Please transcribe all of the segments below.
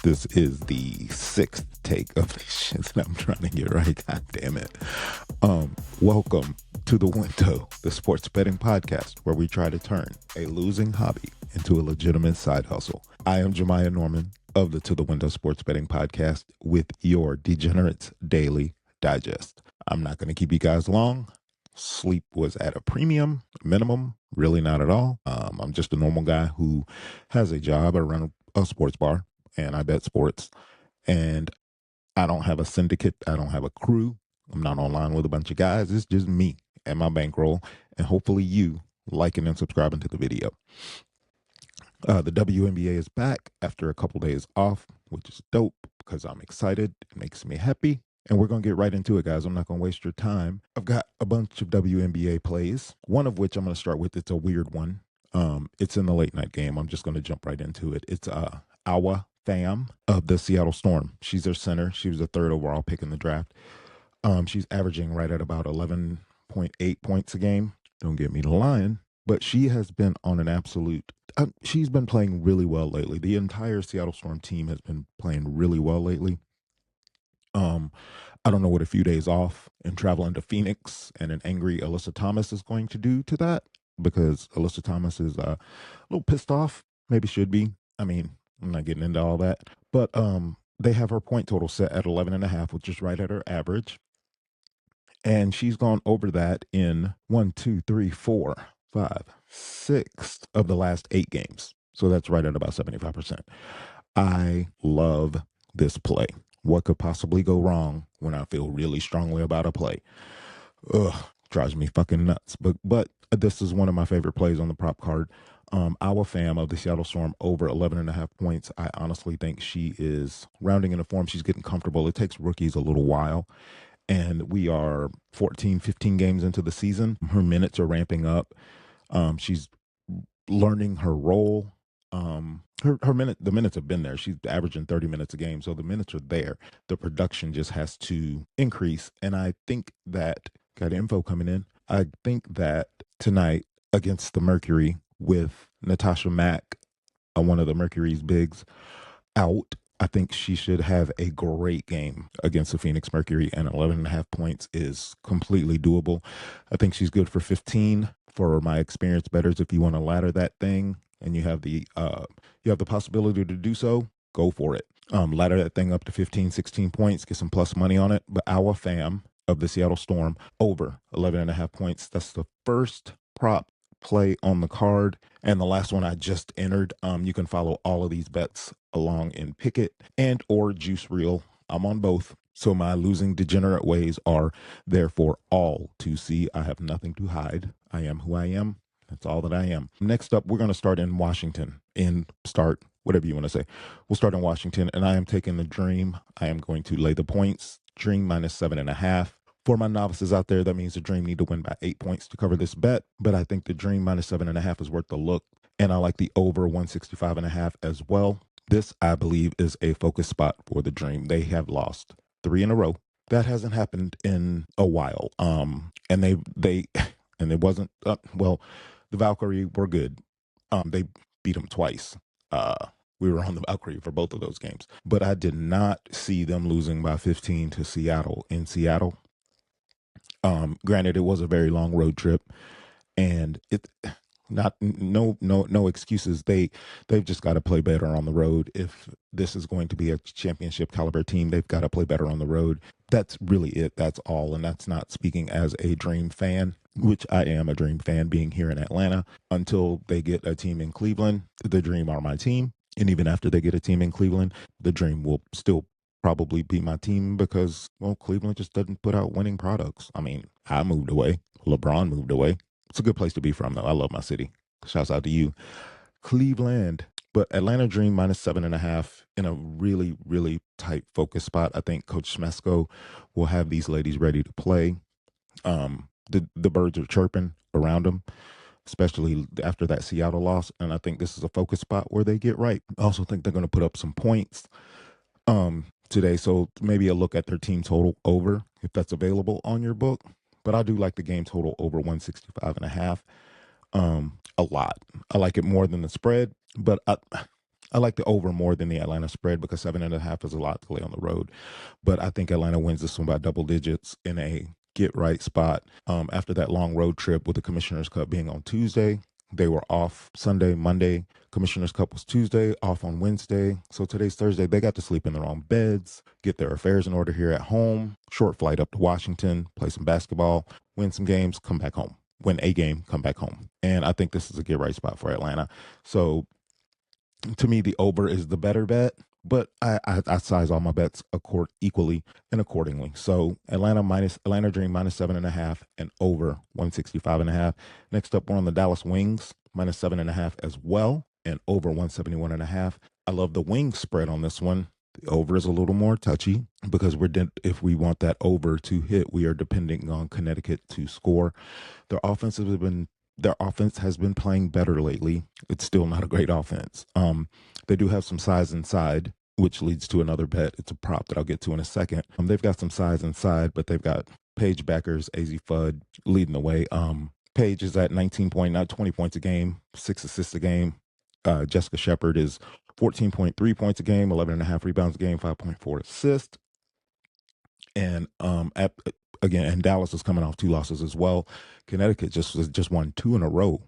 This is the sixth take of this shit that I'm trying to get right. God damn it. Welcome to The Window, the sports betting podcast where we try to turn a losing hobby into a legitimate side hustle. I am Jemiah Norman of the To The Window Sports Betting Podcast with your Degenerates Daily Digest. I'm not going to keep you guys long. Sleep was at a premium, minimum, really not at all. I'm just a normal guy who has a job. I run a sports bar and I bet sports. And I don't have a syndicate. I don't have a crew. I'm not online with a bunch of guys. It's just me and my bankroll. And hopefully you liking and subscribing to the video. The WNBA is back after a couple days off, which is dope because I'm excited. It makes me happy. And we're going to get right into it, guys. I'm not going to waste your time. I've got a bunch of WNBA plays, one of which I'm going to start with. It's a weird one. It's in the late night game. I'm just going to jump right into it. It's Awa Pham of the Seattle Storm. She's their center. She was the third overall pick in the draft. She's averaging right at about 11.8 points a game. Don't get me to lying. But she has been on an absolute she's been playing really well lately. The entire Seattle Storm team has been playing really well lately. I don't know what a few days off and traveling to Phoenix and an angry Alyssa Thomas is going to do to that, because Alyssa Thomas is a little pissed off. Maybe should be. I mean, I'm not getting into all that. But they have her point total set at 11.5, which is right at her average. And she's gone over that in 1, 2, 3, 4, 5, 6 of the last 8 games. So that's right at about 75%. I love this play. What could possibly go wrong when I feel really strongly about a play? Drives me fucking nuts. But this is one of my favorite plays on the prop card. Awa Pham of the Seattle Storm over 11.5 points. I honestly think she is rounding into form. She's getting comfortable. It takes rookies a little while. And we are 14, 15 games into the season. Her minutes are ramping up. She's learning her role. The minutes have been there. She's averaging 30 minutes a game, so the minutes are there. The production just has to increase, and I think that got info coming in. I think that tonight against the Mercury with Natasha Mack, one of the Mercury's bigs, out, I think she should have a great game against the Phoenix Mercury, and 11.5 points is completely doable. I think she's good for 15 for my experienced bettors. If you want to ladder that thing and you have the possibility to do so, go for it. Ladder that thing up to 15, 16 points, get some plus money on it. But Awa Pham of the Seattle Storm over 11.5 points. That's the first prop play on the card, and the last one I just entered. You can follow all of these bets along in Pickett and or Juice Reel. I'm on both, so my losing degenerate ways are there for all to see. I have nothing to hide. I am who I am. That's all that I am. Next up, we're going to start in Washington. Whatever you want to say. We'll start in Washington, and I am taking the Dream. I am going to lay the points. Dream minus 7.5. For my novices out there, that means the Dream need to win by 8 points to cover this bet. But I think the Dream minus 7.5 is worth the look. And I like the over 165.5 as well. This, I believe, is a focus spot for the Dream. They have lost 3 in a row. That hasn't happened in a while. And it wasn't, the Valkyrie were good. They beat them twice. We were on the Valkyrie for both of those games. But I did not see them losing by 15 to Seattle in Seattle. Granted, it was a very long road trip, and no excuses. They've just got to play better on the road. If this is going to be a championship caliber team, they've got to play better on the road. That's really it. That's all. And that's not speaking as a Dream fan, which I am a Dream fan being here in Atlanta. Until they get a team in Cleveland, the Dream are my team. And even after they get a team in Cleveland, the Dream will still probably be my team because, well, Cleveland just doesn't put out winning products. I mean, I moved away. LeBron moved away. It's a good place to be from, though. I love my city. Shouts out to you, Cleveland. But Atlanta Dream minus 7.5 in a really, really tight focus spot. I think Coach Smesco will have these ladies ready to play. The birds are chirping around them, especially after that Seattle loss. And I think this is a focus spot where they get right. I also think they're going to put up some points today. So maybe a look at their team total over, if that's available on your book. But I do like the game total over 165.5 a lot. I like it more than the spread, but I I like the over more than the Atlanta spread because 7.5 is a lot to lay on the road. But I think Atlanta wins this one by double digits in a get right spot. After that long road trip with the Commissioner's Cup being on Tuesday, they were off Sunday, Monday. Commissioner's Cup was Tuesday, off on Wednesday. So today's Thursday. They got to sleep in their own beds, get their affairs in order here at home. Short flight up to Washington, play some basketball, win some games, come back home. Win a game, come back home. And I think this is a get right spot for Atlanta. So to me, the over is the better bet, but I size all my bets equally and accordingly. So Atlanta Dream -7.5 and over 165.5. Next up, we're on the Dallas Wings -7.5 as well and over 171.5. I love the Wings spread on this one. The over is a little more touchy because if we want that over to hit, we are depending on Connecticut to score. Their offense has been playing better lately. It's still not a great offense. They do have some size inside, which leads to another bet. It's a prop that I'll get to in a second. They've got some size inside, but they've got Paige Backers, AZ Fudd leading the way. Paige is at 20 points a game, 6 assists a game. Jessica Shepard is 14.3 points a game, 11.5 rebounds a game, 5.4 assists. And and Dallas is coming off 2 losses as well. Connecticut just won 2 in a row.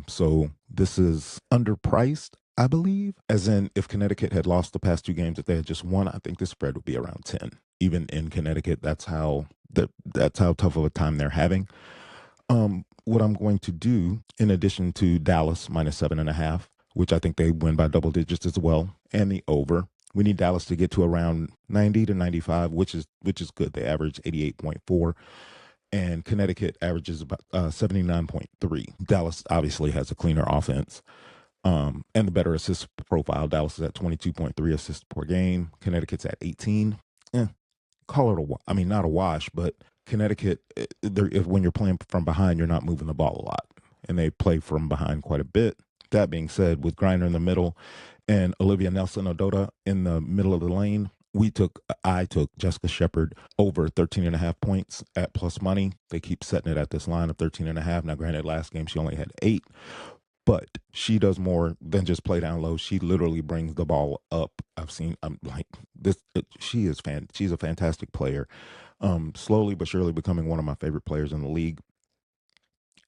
So this is underpriced, I believe. As in, if Connecticut had lost the past 2 games, if they had just won, I think the spread would be around 10. Even in Connecticut, that's how tough of a time they're having. What I'm going to do, in addition to Dallas -7.5, which I think they win by double digits as well, and the over. We need Dallas to get to around 90 to 95, which is good. They average 88.4, and Connecticut averages about 79.3. Dallas obviously has a cleaner offense and the better assist profile. Dallas is at 22.3 assists per game. Connecticut's at 18. Call it not a wash, but Connecticut, when you're playing from behind, you're not moving the ball a lot, and they play from behind quite a bit. That being said, with Griner in the middle and Olivia Nelson-Ododa in the middle of the lane, I took Jessica Shepard over 13.5 points at plus money. They keep setting it at this line of 13.5. Now, granted, last game she only had 8, but she does more than just play down low. She literally brings the ball up. I'm like this. She's a fantastic player. Slowly but surely becoming one of my favorite players in the league.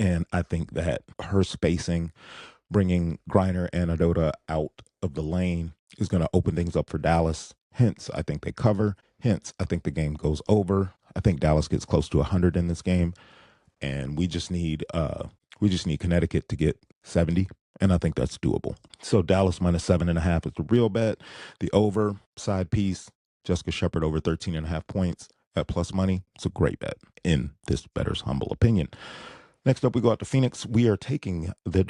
And I think that her spacing, bringing Griner and Ododa out of the lane, is going to open things up for Dallas. Hence, I think they cover. Hence, I think the game goes over. I think Dallas gets close to 100 in this game, and we just need Connecticut to get 70, and I think that's doable. So Dallas -7.5 is the real bet. The over side piece, Jessica Shepard over 13.5 points at plus money. It's a great bet in this bettor's humble opinion. Next up, we go out to Phoenix. We are taking the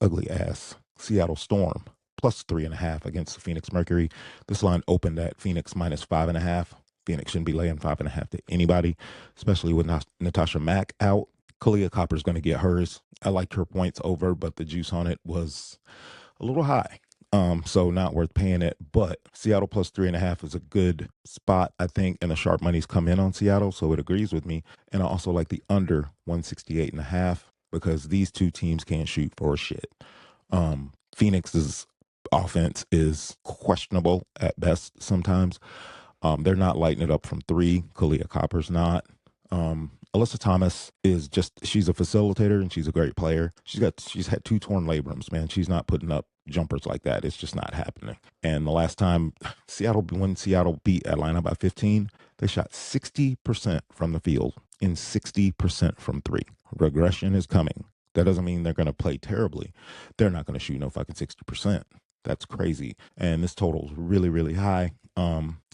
ugly ass Seattle Storm plus 3.5 against the Phoenix Mercury. This line opened at Phoenix -5.5. Phoenix shouldn't be laying 5.5 to anybody, especially with Natasha Mack out. Kalia Copper's going to get hers. I liked her points over, but the juice on it was a little high. So not worth paying it. But Seattle plus 3.5 is a good spot, I think, and the sharp money's come in on Seattle, so it agrees with me. And I also like the under 168.5 because these two teams can't shoot for shit. Phoenix's offense is questionable at best sometimes. They're not lighting it up from 3. Kalia Copper's not. Alyssa Thomas she's a facilitator and she's a great player. She's had 2 torn labrums, man. She's not putting up jumpers like that. It's just not happening. And the last time when Seattle beat Atlanta by 15, they shot 60% from the field and 60% from 3. Regression is coming. That doesn't mean they're going to play terribly. They're not going to shoot no fucking 60%. That's crazy. And this total is really, really high.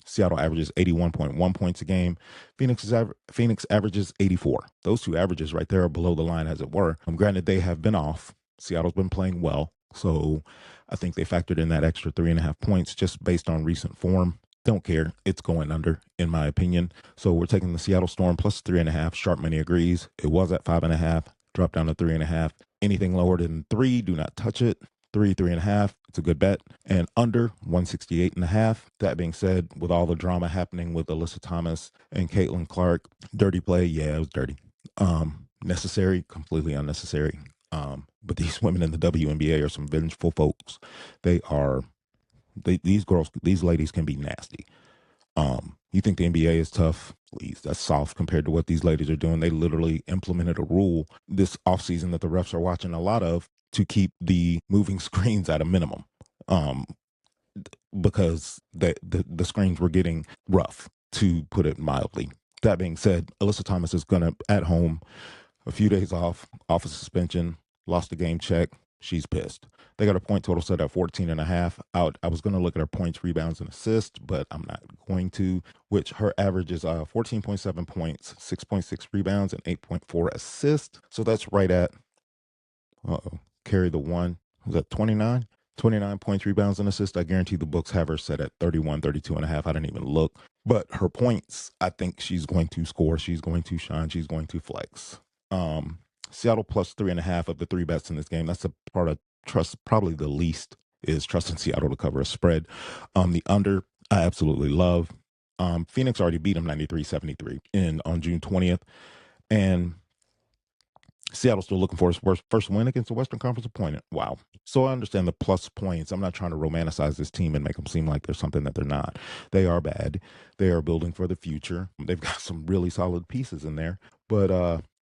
Seattle averages 81.1 points a game. Phoenix averages 84. Those two averages right there are below the line, as it were. Granted, they have been off. Seattle's been playing well. So I think they factored in that extra 3.5 points just based on recent form. Don't care. It's going under, in my opinion. So we're taking the Seattle Storm plus 3.5. Sharp money agrees. It was at 5.5. Dropped down to 3.5. Anything lower than 3, do not touch it. 3.5. It's a good bet. And under 168.5. That being said, with all the drama happening with Alyssa Thomas and Caitlin Clark, dirty play. Yeah, it was dirty. Necessary, completely unnecessary. But these women in the WNBA are some vengeful folks. They are these ladies can be nasty. You think the NBA is tough? Please, that's soft compared to what these ladies are doing. They literally implemented a rule this offseason that the refs are watching a lot of to keep the moving screens at a minimum. Um, because the screens were getting rough, to put it mildly. That being said, Alyssa Thomas is gonna at home, a few days off of suspension, lost a game check. She's pissed. They got a point total set at 14 and a half. I was going to look at her points, rebounds, and assists, but I'm not going to, which her average is 14.7 points, 6.6 rebounds, and 8.4 assists. So that's right at, carry the one. Was that 29? 29 points, rebounds, and assists. I guarantee the books have her set at 31, 32 and a half. I didn't even look. But her points, I think she's going to score. She's going to shine. She's going to flex. Seattle plus 3.5 of the three bets in this game. That's a part of trust. Probably the least is trusting Seattle to cover a spread. The under, I absolutely love. Phoenix already beat them 93-73 on June 20th. And Seattle's still looking for his first win against the Western Conference opponent. Wow. So I understand the plus points. I'm not trying to romanticize this team and make them seem like they're something that they're not. They are bad. They are building for the future. They've got some really solid pieces in there. But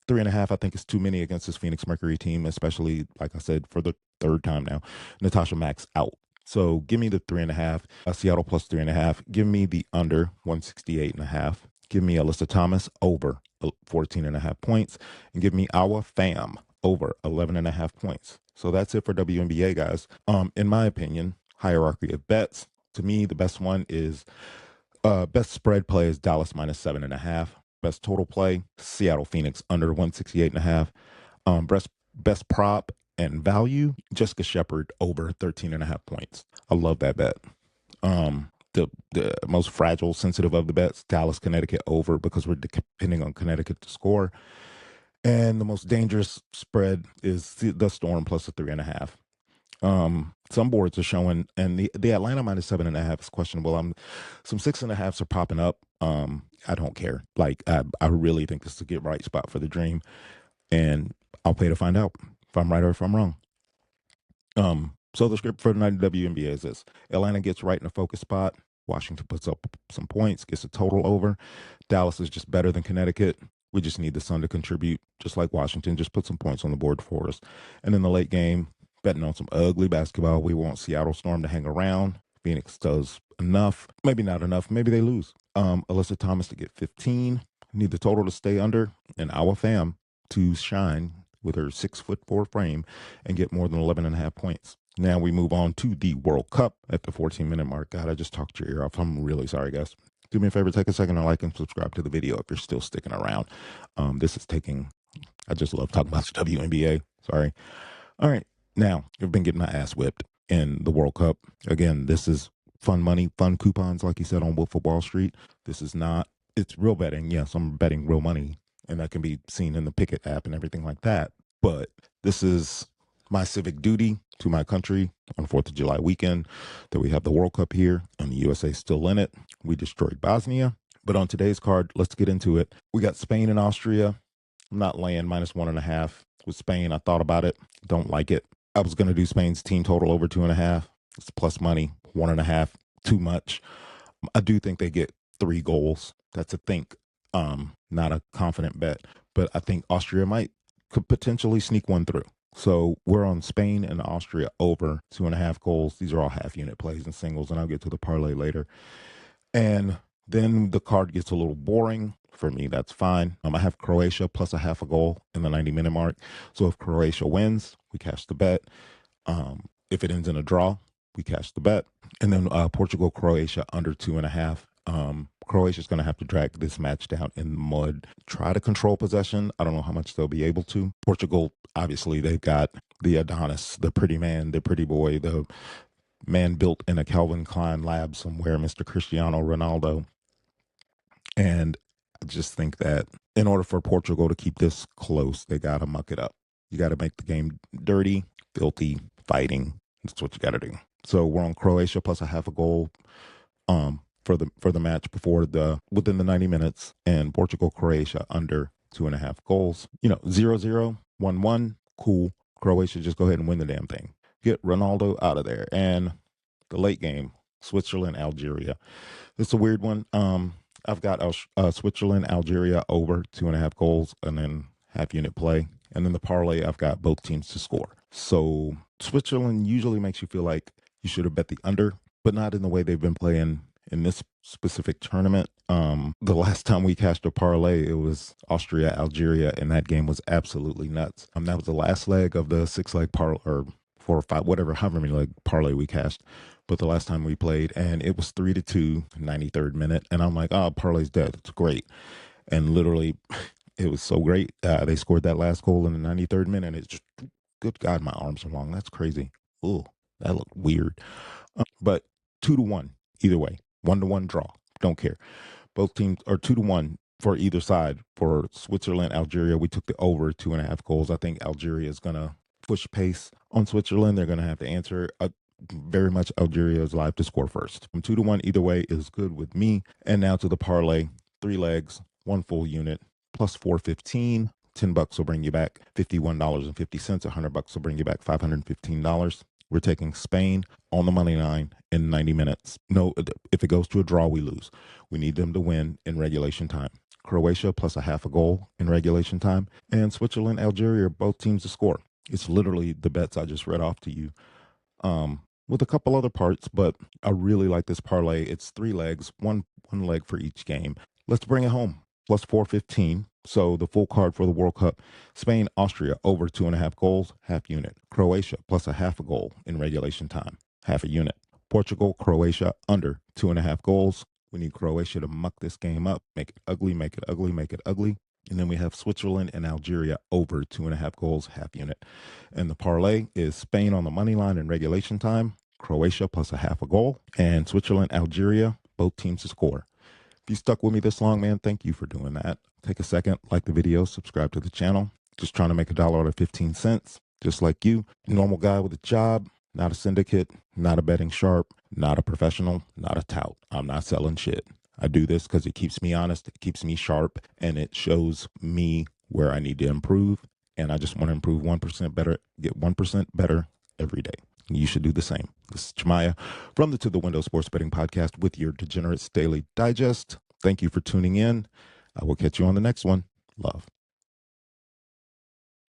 3.5, I think, is too many against this Phoenix Mercury team, especially, like I said, for the third time now. Natasha Max out. So give me the 3.5. Seattle plus 3.5. Give me the under 168.5. Give me Alyssa Thomas over 14.5 points, and give me our fam over 11.5 points. So that's it for WNBA, guys. In my opinion, hierarchy of bets. To me, the best one is best spread play is Dallas minus 7.5. Best total play, Seattle Phoenix under 168.5. Best prop and value, Jessica Shepard over 13.5 points. I love that bet. The most fragile, sensitive of the bets, Dallas, Connecticut over, because we're depending on Connecticut to score. And the most dangerous spread is the Storm plus a 3.5. Some boards are showing, and the Atlanta minus 7.5 is questionable. Some 6.5s are popping up. I don't care. Like I really think this is a get right spot for the Dream, and I'll pay to find out if I'm right or if I'm wrong. So the script for the night of WNBA is this: Atlanta gets right in a focus spot. Washington puts up some points, gets a total over. Dallas is just better than Connecticut. We just need the Sun to contribute, just like Washington. Just put some points on the board for us. And in the late game, betting on some ugly basketball. We want Seattle Storm to hang around. Phoenix does enough. Maybe not enough. Maybe they lose. Alyssa Thomas to get 15. Need the total to stay under. And our fam to shine with her 6'4" frame and get more than 11.5 points. Now we move on to the World Cup at the 14-minute mark. God, I just talked your ear off. I'm really sorry, guys. Do me a favor, take a second to like and subscribe to the video if you're still sticking around. I just love talking about the WNBA. Sorry. All right. Now, I've been getting my ass whipped in the World Cup. Again, this is fun money, fun coupons, like you said on Wolf of Wall Street. This is not, it's real betting. Yes, I'm betting real money, and that can be seen in the Picket app and everything like that. But this is my civic duty to my country on 4th of July weekend that we have the World Cup here and the USA still in it. We destroyed Bosnia. But on today's card, let's get into it. We got Spain and Austria. I'm not laying -1.5 with Spain. I thought about it. Don't like it. I was going to do Spain's team total over 2.5. It's plus money. 1.5, too much. I do think they get 3 goals. That's a think. Not a confident bet. But I think Austria could potentially sneak one through. So we're on Spain and Austria over 2.5 goals. These are all half unit plays and singles, and I'll get to the parlay later. And then the card gets a little boring. For me, that's fine. I have Croatia plus a half a goal in the 90-minute mark. So if Croatia wins, we cash the bet. If it ends in a draw, we cash the bet. And then Portugal, Croatia under 2.5. Croatia's going to have to drag this match down in the mud, try to control possession. I don't know how much they'll be able to. Portugal, obviously, they've got the Adonis, the pretty man, the pretty boy, the man built in a Calvin Klein lab somewhere, Mr. Cristiano Ronaldo. And I just think that in order for Portugal to keep this close, they got to muck it up. You got to make the game dirty, filthy, fighting. That's what you got to do. So we're on Croatia plus a half a goal. For the match within the 90 minutes, and Portugal, Croatia under 2.5 goals. 0-0, 1-1, cool. Croatia, just go ahead and win the damn thing. Get Ronaldo out of there. And the late game, Switzerland, Algeria. It's a weird one. I've got Switzerland, Algeria over 2.5 goals, and then half unit play. And then the parlay, I've got both teams to score. So Switzerland usually makes you feel like you should have bet the under, but not in the way they've been playing in this specific tournament. The last time we cashed a parlay, it was Austria, Algeria, and that game was absolutely nuts. That was the last leg of the 6-leg parlay, or 4 or 5, whatever, however many leg parlay we cashed. But the last time we played, and it was 3-2, 93rd minute, and I'm like, oh, parlay's dead. It's great. And literally, it was so great. They scored that last goal in the 93rd minute, and it's just, good God, my arms are long. That's crazy. Ooh, that looked weird. But 2-1, either way. 1-1 draw. Don't care. Both teams are 2-1 for either side. For Switzerland, Algeria, we took the over 2.5 goals. I think Algeria is going to push pace on Switzerland. They're going to have to answer. Very much Algeria is live to score first. 2-1 either way is good with me. And now to the parlay. 3 legs, 1 full unit, plus 415. $10 will bring you back $51.50. $100 will bring you back $515. We're taking Spain on the money line in 90 minutes. No, if it goes to a draw, we lose. We need them to win in regulation time. Croatia plus a half a goal in regulation time. And Switzerland, Algeria, both teams to score. It's literally the bets I just read off to you. With a couple other parts, but I really like this parlay. It's 3 legs, one leg for each game. Let's bring it home. Plus 415. So the full card for the World Cup. Spain, Austria, over 2.5 goals, half unit. Croatia, plus a half a goal in regulation time, half a unit. Portugal, Croatia, under 2.5 goals. We need Croatia to muck this game up, make it ugly, make it ugly, make it ugly. And then we have Switzerland and Algeria over 2.5 goals, half unit. And the parlay is Spain on the money line in regulation time, Croatia plus a half a goal, and Switzerland, Algeria, both teams to score. If you stuck with me this long, man, thank you for doing that. Take a second, like the video, subscribe to the channel. Just trying to make $1 out of 15 cents, just like you. Normal guy with a job, not a syndicate, not a betting sharp, not a professional, not a tout. I'm not selling shit. I do this because it keeps me honest, it keeps me sharp, and it shows me where I need to improve. And I just want to improve 1% better, get 1% better every day. You should do the same. This is Jemiah from the To The Window Sports Betting Podcast with your Degenerates Daily Digest. Thank you for tuning in. I will catch you on the next one. Love.